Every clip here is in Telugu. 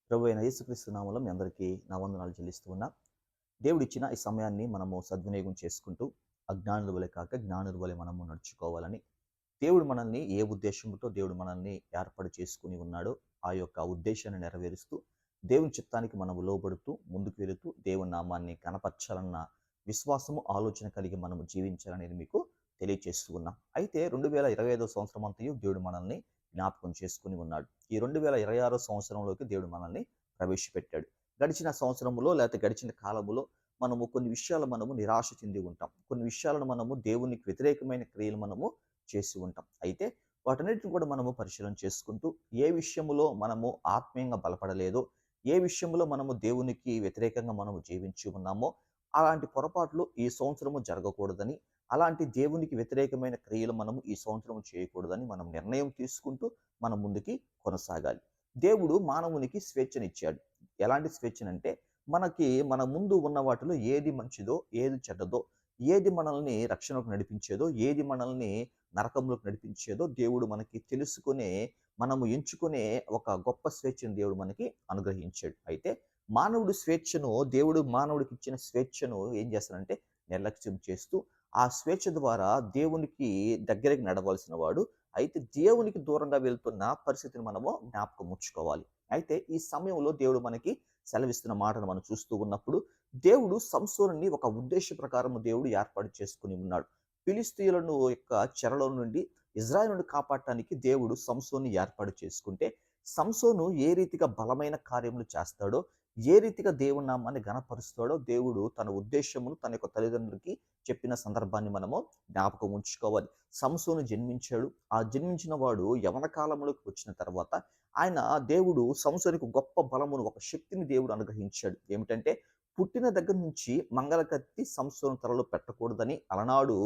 ప్రభువైన యేసుక్రీస్తు నామములో మీ అందరికీ నా వందనాలు చెల్లిస్తూ ఉన్నా. దేవుడిచ్చిన ఈ సమయాన్ని మనము సద్వినియోగం చేసుకుంటూ, అజ్ఞానుల వలె కాక జ్ఞానుల వలె మనము నడుచుకోవాలని, దేవుడు మనల్ని ఏ ఉద్దేశంతో దేవుడు మనల్ని ఏర్పాటు చేసుకొని ఉన్నాడో, ఆ యొక్క ఉద్దేశాన్ని నెరవేరుస్తూ, దేవుని చిత్తానికి మనము లోబడుతూ, ముందుకు వెళుతూ, దేవుని నామాన్ని కనపరచాలన్న విశ్వాసము, ఆలోచన కలిగి మనము జీవించాలనేది మీకు తెలియచేస్తూ ఉన్నాం. అయితే 2025 సంవత్సరం అంతయు దేవుడు మనల్ని జ్ఞాపకం చేసుకొని ఉన్నాడు. ఈ 2026 సంవత్సరంలోకి దేవుడు మనల్ని ప్రవేశపెట్టాడు. గడిచిన సంవత్సరంలో లేకపోతే గడిచిన కాలములో మనము కొన్ని విషయాలు మనము నిరాశ చెంది ఉంటాం. కొన్ని విషయాలను మనము దేవునికి వ్యతిరేకమైన క్రియలు మనము చేసి ఉంటాం. అయితే వాటన్నిటిని కూడా మనము పరిశీలన చేసుకుంటూ, ఏ విషయములో మనము ఆత్మీయంగా బలపడలేదో, ఏ విషయంలో మనము దేవునికి వ్యతిరేకంగా మనము జీవించి ఉన్నామో, అలాంటి పొరపాట్లు ఈ సంవత్సరము జరగకూడదని, అలాంటి దేవునికి వ్యతిరేకమైన క్రియలు మనము ఈ సంవత్సరం చేయకూడదని మనం నిర్ణయం తీసుకుంటూ మనం ముందుకి కొనసాగాలి. దేవుడు మానవునికి స్వేచ్ఛనిచ్చాడు. ఎలాంటి స్వేచ్ఛనంటే, మన ముందు ఉన్న వాటిలో ఏది మంచిదో, ఏది చెడ్డదో, ఏది మనల్ని రక్షణకు నడిపించేదో, ఏది మనల్ని నరకంలోకి నడిపించేదో దేవుడు మనకి తెలుసుకునే, మనము ఎంచుకునే ఒక గొప్ప స్వేచ్ఛను దేవుడు మనకి అనుగ్రహించాడు. అయితే దేవుడు మానవుడికి ఇచ్చిన స్వేచ్ఛను ఏం చేస్తాడంటే నిర్లక్ష్యం చేస్తూ, ఆ స్వేచ్ఛ ద్వారా దేవునికి దగ్గరికి నడవలసిన వాడు, అయితే దేవునికి దూరంగా వెళ్తున్న పరిస్థితిని మనము జ్ఞాపకం ఉంచుకోవాలి. అయితే ఈ సమయంలో దేవుడు మనకి సెలవిస్తున్న మాటను మనం చూస్తూ ఉన్నప్పుడు, దేవుడు సంసోనుని ఒక ఉద్దేశ ప్రకారము దేవుడు ఏర్పాటు చేసుకొని ఉన్నాడు. ఫిలిష్తీయులను యొక్క చెరలో నుండి ఇజ్రాయేలును కాపాడటానికి దేవుడు సంసోన్ని ఏర్పాటు చేసుకుంటే, సంసోను ఏ రీతిగా బలమైన కార్యములు చేస్తాడో, ఏ రీతిగా దేవుని నామాన్ని ఘనపరుస్తాడో దేవుడు తన ఉద్దేశమును తన యొక్క తల్లిదండ్రులకి చెప్పిన సందర్భాన్ని మనము జ్ఞాపకం ఉంచుకోవాలి. సంసోను జన్మించాడు. ఆ జన్మించిన వాడు యవన కాలంలోకి వచ్చిన తర్వాత దేవుడు సంసోనుకు గొప్ప బలమును, ఒక శక్తిని దేవుడు అనుగ్రహించాడు. ఏమిటంటే, పుట్టిన దగ్గర నుంచి మంగళకత్తి సంసోను తలలో పెట్టకూడదని అలనాడు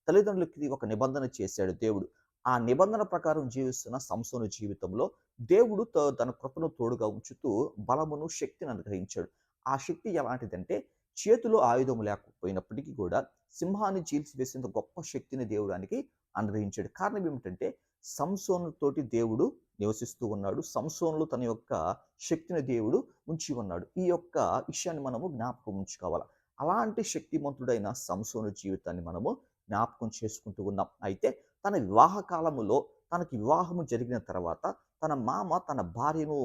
తల్లిదండ్రులకి ఒక నిబంధన చేశాడు దేవుడు. ఆ నిబంధన ప్రకారం జీవిస్తున్న సంసోను జీవితంలో దేవుడు తన కృపను తోడుగా ఉంచుతూ బలమును, శక్తిని అనుగ్రహించాడు. ఆ శక్తి ఎలాంటిదంటే, చేతిలో ఆయుధం లేకపోయినప్పటికీ కూడా సింహాన్ని చీల్చివేసేంత గొప్ప శక్తిని దేవుడు ఆయనకి అనుగ్రహించాడు. కారణం ఏమిటంటే, సంసోను తోటి దేవుడు నివసిస్తూ ఉన్నాడు. సంసోనులో తన యొక్క శక్తిని దేవుడు ఉంచి ఉన్నాడు. ఈ యొక్క విషయాన్ని మనము జ్ఞాపకం ఉంచుకోవాలి. అలాంటి శక్తిమంతుడైన సంసోను జీవితాన్ని మనము జ్ఞాపకం చేసుకుంటూ ఉన్నాం. అయితే తన వివాహ కాలములో, తనకి వివాహము జరిగిన తర్వాత తన మామ తన భార్యను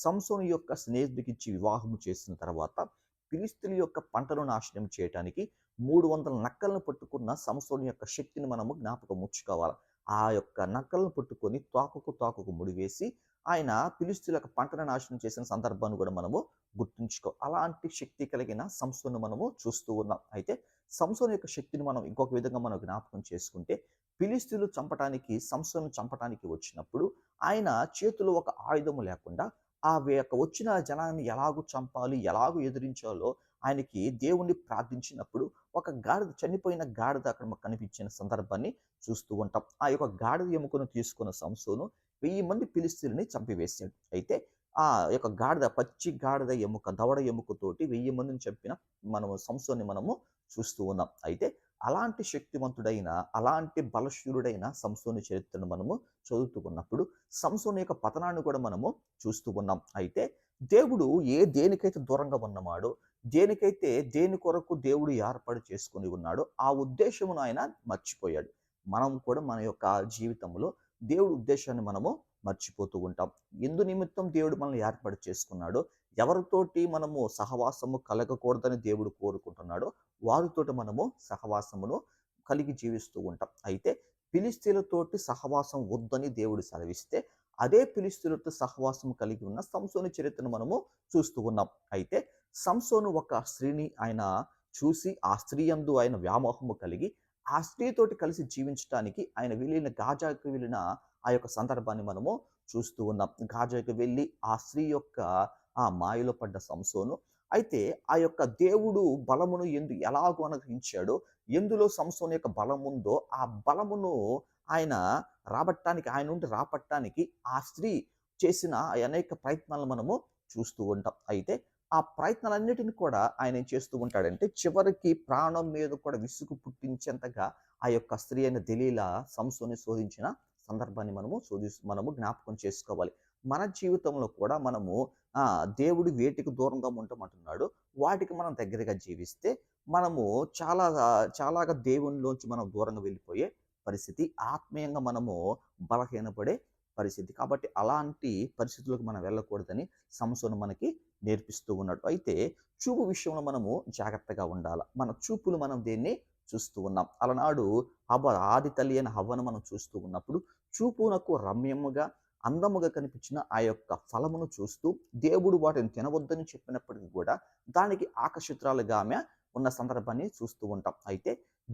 సంసోను యొక్క స్నేహితుడికిచ్చి వివాహము చేసిన తర్వాత, ఫిలిష్తీయుల యొక్క పంటను నాశనం చేయటానికి 300 నక్కలను పట్టుకున్న సంసోను యొక్క శక్తిని మనము జ్ఞాపకం ఉంచుకోవాలి. ఆ యొక్క నక్కలను పట్టుకొని తోకకు ముడివేసి ఆయన ఫిలిష్తీయుల యొక్క పంటను నాశనం చేసిన సందర్భాన్ని కూడా మనము గుర్తుంచుకో. అలాంటి శక్తి కలిగిన సంసోను మనము చూస్తూ ఉన్నాం. అయితే సంసోను యొక్క శక్తిని మనం ఇంకొక విధంగా మనం జ్ఞాపకం చేసుకుంటే, ఫిలిష్తీయులు సంసోను చంపటానికి వచ్చినప్పుడు ఆయన చేతిలో ఒక ఆయుధము లేకుండా ఆ యొక్క వచ్చిన జనాన్ని ఎలాగూ చంపాలి, ఎలాగూ ఎదిరించాలో ఆయనకి దేవుణ్ణి ప్రార్థించినప్పుడు, ఒక చనిపోయిన గాడిద అక్కడ మనకు కనిపించిన సందర్భాన్ని చూస్తూ ఉంటాం. ఆ యొక్క గాడిద ఎముకను తీసుకున్న సంసోను 1000 మంది ఫిలిష్తీయులని చంపివేశాడు. అయితే ఆ యొక్క పచ్చి గాడిద ఎముక, దవడ ఎముకతోటి 1000 మందిని చంపిన సంసోన్ని మనము చూస్తూ ఉన్నాం. అయితే అలాంటి శక్తివంతుడైన, అలాంటి బలశూరుడైన సంసోను చరిత్రను మనము చదువుతూ ఉన్నప్పుడు, సంసోను యొక్క పతనాన్ని కూడా మనము చూస్తూ ఉన్నాం. అయితే దేవుడు దేనికైతే దూరంగా ఉన్నవాడో, దేని కొరకు దేవుడు ఏర్పాటు చేసుకొని ఉన్నాడో, ఆ ఉద్దేశమును ఆయన మర్చిపోయాడు. మనం కూడా మన యొక్క జీవితంలో దేవుడి ఉద్దేశాన్ని మనము మర్చిపోతూ ఉంటాం. ఎందు నిమిత్తం దేవుడు మనల్ని ఏర్పాటు చేసుకున్నాడో, ఎవరితోటి మనము సహవాసము కలగకూడదని దేవుడు కోరుకుంటున్నాడో, వారితోటి మనము సహవాసమును కలిగి జీవిస్తూ ఉంటాం. అయితే ఫిలిష్తీయులతోటి సహవాసం వద్దని దేవుడు సెలవిస్తే, అదే ఫిలిష్తీయులతో సహవాసం కలిగి ఉన్న సంసోను చరిత్రను మనము చూస్తూ ఉన్నాం. అయితే సంసోను ఒక స్త్రీని ఆయన చూసి, ఆ స్త్రీ యందు ఆయన వ్యామోహము కలిగి, ఆ స్త్రీతోటి కలిసి జీవించటానికి ఆయన గాజాకు వెళ్ళిన ఆ యొక్క సందర్భాన్ని మనము చూస్తూ ఉన్నాం. గాజాకు వెళ్ళి ఆ స్త్రీ యొక్క ఆ మాయలో పడ్డ సంసోను, అయితే ఆ యొక్క దేవుడు బలమును ఎలాగూ అనుగ్రహించాడో, ఎందులో సంసోను యొక్క బలం ఉందో, ఆ బలమును ఆయన ఆయన నుండి రాబట్టడానికి ఆ స్త్రీ చేసిన అనేక ప్రయత్నాలను మనము చూస్తూ ఉంటాం. అయితే ఆ ప్రయత్నాలన్నిటిని కూడా ఆయన ఏం చేస్తూ ఉంటాడంటే, చివరికి ప్రాణం మీద కూడా విసుగు పుట్టించేంతగా ఆ యొక్క స్త్రీ అయిన దెలీలా సంసోన్ని శోధించిన సందర్భాన్ని మనము జ్ఞాపకం చేసుకోవాలి. మన జీవితంలో కూడా మనము ఆ! దేవుడు వేటికి దూరంగా ఉండమంటున్నాడో వాటికి మనం దగ్గరగా జీవిస్తే మనము చాలాగా దేవునిలోంచి మనం దూరంగా వెళ్ళిపోయే పరిస్థితి. ఆత్మీయంగా మనము బలహీనపడే పరిస్థితి. కాబట్టి అలాంటి పరిస్థితులకు మనం వెళ్ళకూడదని సంసోను మనకి నేర్పిస్తూ ఉన్నాడు. అయితే చూపు విషయంలో మనము జాగ్రత్తగా ఉండాల. మన చూపులు మనం దేన్ని చూస్తూ ఉన్నాం. అలనాడు ఆది తల్లి అయిన హవ్వను మనం చూస్తూ ఉన్నప్పుడు చూపునకు రమ్యముగా, అందముగా కనిపించిన ఆ యొక్క ఫలమును చూస్తూ దేవుడు వాటిని తినవద్దని చెప్పినప్పటికీ కూడా దానికి ఆకర్షితురాలుగా ఆమె ఉన్న సందర్భాన్ని చూస్తూ ఉంటాం. అయితే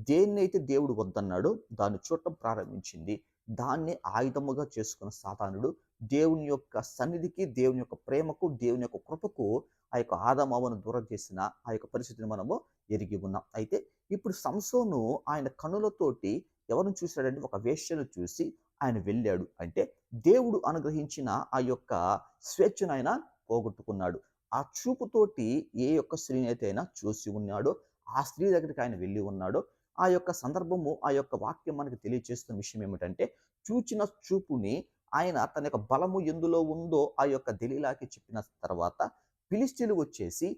దేన్నైతే దేవుడు వద్దన్నాడో దాన్ని చూడటం ప్రారంభించింది. దాన్ని ఆయుధముగా చేసుకున్న సాతానుడు దేవుని యొక్క సన్నిధికి, దేవుని యొక్క ప్రేమకు, దేవుని యొక్క కృపకు ఆ యొక్క ఆదామవ్వను దూరం చేసిన ఆ యొక్క పరిస్థితిని మనము ఎరిగి ఉన్నాం. అయితే ఇప్పుడు సంసోను ఆయన కనులతోటి ఎవరిని చూశాడంటే ఒక వేశ్యను చూసి ఆయన వెళ్ళాడు. అంటే దేవుడు అనుగ్రహించిన ఆ యొక్క స్వేచ్ఛను ఆయన పోగొట్టుకున్నాడు. ఆ చూపుతోటి ఏ యొక్క స్త్రీని అయితే ఆయన చూసి ఉన్నాడో ఆ స్త్రీ దగ్గరికి ఆయన వెళ్ళి ఉన్నాడో ఆ యొక్క సందర్భము ఆ యొక్క వాక్యం మనకు తెలియజేస్తున్న విషయం ఏమిటంటే చూచిన చూపుని ఆయన తన యొక్క బలము ఎందులో ఉందో ఆ యొక్క దెలీలాకి చెప్పిన తర్వాత ఫిలిష్తీయులు వచ్చేసి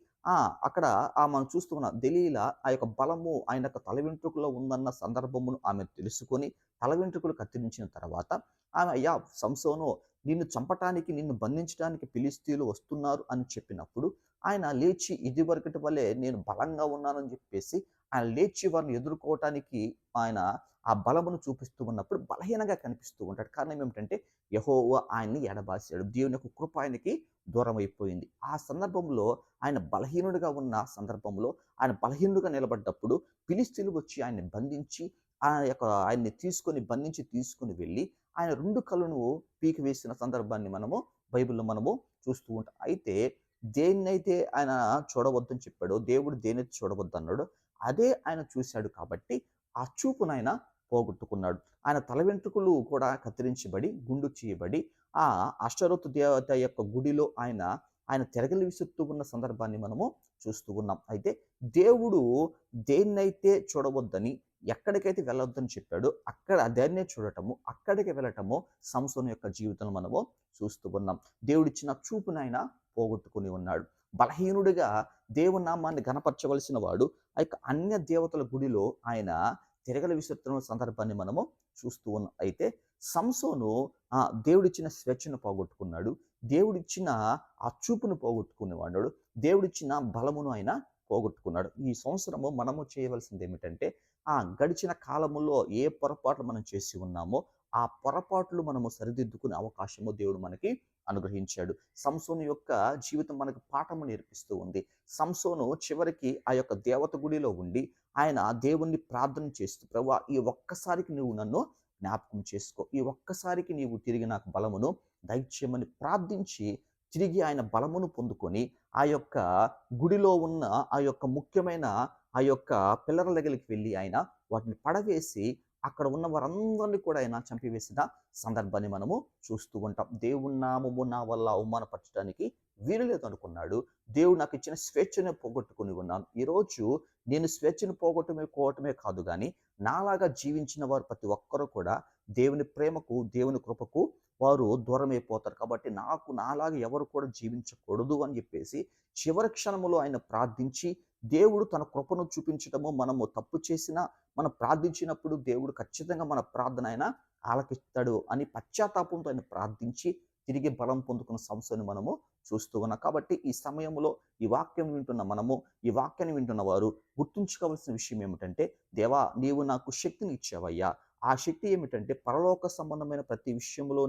అక్కడ మనం చూస్తున్న దెలీలా ఆ యొక్క బలము ఆయన యొక్క తల వెంట్రుకలో ఉందన్న సందర్భమును ఆమె తెలుసుకొని తల వెంట్రుకలు కత్తిరించిన తర్వాత ఆమె అయ్యా సంసోను నిన్ను చంపటానికి నిన్ను బంధించడానికి ఫిలిష్తీయులు వస్తున్నారు అని చెప్పినప్పుడు ఆయన లేచి ఇదివరకటి వలె నేను బలంగా ఉన్నానని చెప్పేసి ఆయన లేచి వారిని ఎదుర్కోవటానికి ఆయన ఆ బలమును చూపిస్తూ ఉన్నప్పుడు బలహీనంగా కనిపిస్తూ ఉంటాడు. కారణం ఏమిటంటే యెహోవా ఆయన్ని ఎడబాసాడు. దేవుని యొక్క కృప ఆయనకి దూరం అయిపోయింది. ఆ సందర్భంలో ఆయన బలహీనుడిగా ఉన్న సందర్భంలో ఆయన బలహీనుడిగా నిలబడ్డప్పుడు ఫిలిష్తీయులు వచ్చి ఆయన్ని బంధించి ఆయన్ని బంధించి తీసుకొని వెళ్ళి ఆయన 2 కళ్ళను పీకివేసిన సందర్భాన్ని బైబిల్‌లో మనము చూస్తూ ఉంటాం. అయితే దేన్నైతే ఆయన చూడవద్దని చెప్పాడో, దేవుడు దేన్నైతే చూడవద్దన్నాడో అదే ఆయన చూశాడు కాబట్టి ఆ చూపునైన పోగొట్టుకున్నాడు. ఆయన తల వెంట్రుకలు కూడా కత్తిరించబడి, గుండు చేయబడి ఆ అష్టరోతు దేవత యొక్క గుడిలో ఆయన తిరగలి విసురుతూ ఉన్న సందర్భాన్ని మనము చూస్తూ ఉన్నాం. అయితే దేవుడు దేన్నైతే చూడవద్దని, ఎక్కడికైతే వెళ్ళొద్దని చెప్పాడో అక్కడ దాన్నే చూడటము, అక్కడికి వెళ్ళటము సంసోను యొక్క జీవితంలో మనము చూస్తూ ఉన్నాం. దేవుడిచ్చిన చూపునైనా పోగొట్టుకుని ఉన్నాడు. బలహీనుడిగా దేవుని నామాన్ని ఘనపరచవలసిన వాడు ఆ యొక్క అన్య దేవతల గుడిలో ఆయన తిరగలి విసురుతున్న సందర్భాన్ని మనము చూస్తూ ఉన్నాం. అయితే సంసోను దేవుడిచ్చిన స్వేచ్ఛను పోగొట్టుకున్నాడు. దేవుడిచ్చిన ఆ చూపును పోగొట్టుకునేవాడు. దేవుడిచ్చిన బలమును ఆయన పోగొట్టుకున్నాడు. ఈ సంవత్సరము మనము చేయవలసింది ఏమిటంటే గడిచిన కాలములో ఏ పొరపాట్లు మనం చేసి ఉన్నామో ఆ పొరపాట్లు మనము సరిదిద్దుకునే అవకాశము దేవుడు మనకి అనుగ్రహించాడు. సంసోను యొక్క జీవితం మనకు పాఠము నేర్పిస్తూ ఉంది. సంసోను చివరికి ఆ యొక్క దేవత గుడిలో ఉండి ఆయన దేవుణ్ణి ప్రార్థన చేస్తూ ప్రభువా ఈ ఒక్కసారికి నువ్వు నన్ను జ్ఞాపకం చేసుకో, ఈ ఒక్కసారికి నీవు తిరిగి నాకు బలమును దయచేయమని ప్రార్థించి తిరిగి ఆయన బలమును పొందుకొని ఆ యొక్క గుడిలో ఉన్న ఆ యొక్క ముఖ్యమైన ఆ యొక్క పిల్లర్ల దగ్గరికి వెళ్ళి ఆయన వాటిని పడవేసి అక్కడ ఉన్న వారందరినీ కూడా ఆయన చంపివేసిన సందర్భాన్ని మనము చూస్తూ ఉంటాం. దేవుని నామము నా వల్ల అవమానపరచడానికి వీలు లేదు అనుకున్నాడు. దేవుడు నాకు ఇచ్చిన స్వేచ్ఛను పోగొట్టుకుని ఉన్నాను. ఈరోజు నేను స్వేచ్ఛను పోగొట్టుకోవటమే కాదు కానీ నాలాగా జీవించిన వారు ప్రతి ఒక్కరూ కూడా దేవుని ప్రేమకు, దేవుని కృపకు వారు దూరమైపోతారు. కాబట్టి నాలాగా ఎవరు కూడా జీవించకూడదు అని చెప్పేసి చివరి క్షణములో ఆయన ప్రార్థించి దేవుడు తన కృపను చూపించటము, మనము తప్పు చేసినా మనం ప్రార్థించినప్పుడు దేవుడు ఖచ్చితంగా మన ప్రార్థన ఆయన ఆలకిస్తాడు అని పశ్చాత్తాపంతో ఆయన ప్రార్థించి తిరిగి బలం పొందుకున్న సంస్థను మనము చూస్తూ ఉన్నాం. కాబట్టి ఈ సమయంలో ఈ వాక్యం వింటున్న మనము, ఈ వాక్యాన్ని వింటున్న వారు గుర్తుంచుకోవాల్సిన విషయం ఏమిటంటే దేవా నీవు నాకు శక్తిని ఇచ్చావయ్యా. ఆ శక్తి ఏమిటంటే పరలోక సంబంధమైన ప్రతి విషయంలో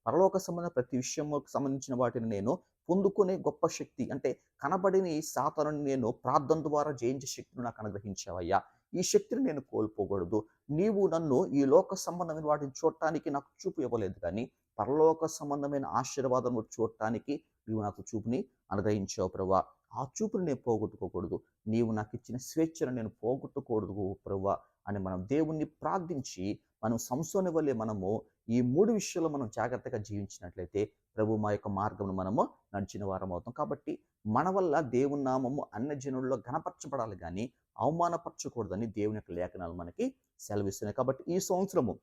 పరలోక సంబంధమైన ప్రతి విషయముకు సంబంధించిన వాటిని నేను పొందుకునే గొప్ప శక్తి అంటే కనబడిన ఈ సాతానుని నేను ప్రార్థన ద్వారా జయించే శక్తిని నాకు అనుగ్రహించావయ్యా. ఈ శక్తిని నేను కోల్పోకూడదు. నీవు నన్ను ఈ లోక సంబంధమైన వాటిని చూడటానికి నాకు చూపు ఇవ్వలేదు కానీ పరలోక సంబంధమైన ఆశీర్వాదము చూడటానికి నీవు నాకు చూపుని అనుగ్రహించావు ప్రభువా. ఆ చూపుని నేను పోగొట్టుకోకూడదు. నీవు నాకు ఇచ్చిన స్వేచ్ఛను నేను పోగొట్టకూడదు ప్రభువా అని మనం దేవుణ్ణి ప్రార్థించి మనం సంసోను వల్లే మనము ఈ 3 విషయాల్లో మనం జాగ్రత్తగా జీవించినట్లయితే ప్రభు మా యొక్క మార్గమును మనము నడిచిన వారం అవుతాం. కాబట్టి మన వల్ల దేవుని నామము అన్య జనుల్లో ఘనపరచబడాలి కానీ అవమానపరచకూడదని దేవుని యొక్క లేఖనాలు మనకి సెలవిస్తున్నాయి. కాబట్టి ఈ సంవత్సరము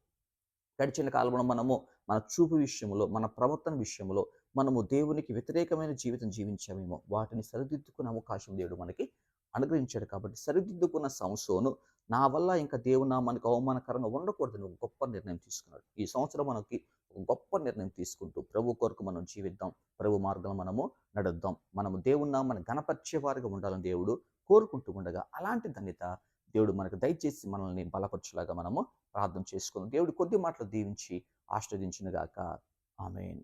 గడిచిన కాలంలో మనము మన చూపు విషయంలో, మన ప్రవర్తన విషయంలో, మనము దేవునికి వ్యతిరేకమైన జీవితం జీవించామేమో వాటిని సరిదిద్దుకునే అవకాశం దేవుడు మనకి అనుగ్రహించాడు. కాబట్టి సరిదిద్దుకున్న సంసోను నా వల్ల ఇంకా దేవుడు నామానికి అవమానకరంగా ఉండకూడదని ఒక గొప్ప నిర్ణయం తీసుకున్నాడు. ఈ సంవత్సరం మనకి ఒక గొప్ప నిర్ణయం తీసుకుంటూ ప్రభు కొరకు మనం జీవిద్దాం, ప్రభు మార్గంలో మనము నడుద్దాం, మనము దేవుని నామాన్ని గణపరిచే వారిగా ఉండాలని దేవుడు కోరుకుంటూ ఉండగా అలాంటి ధన్యత దేవుడు మనకు దయచేసి మనల్ని బలపరచులాగా మనము ప్రార్థన చేసుకుందాం. దేవుడు కొద్ది మాటలు దీవించి ఆశీర్వదించును గాక. ఆమేన్.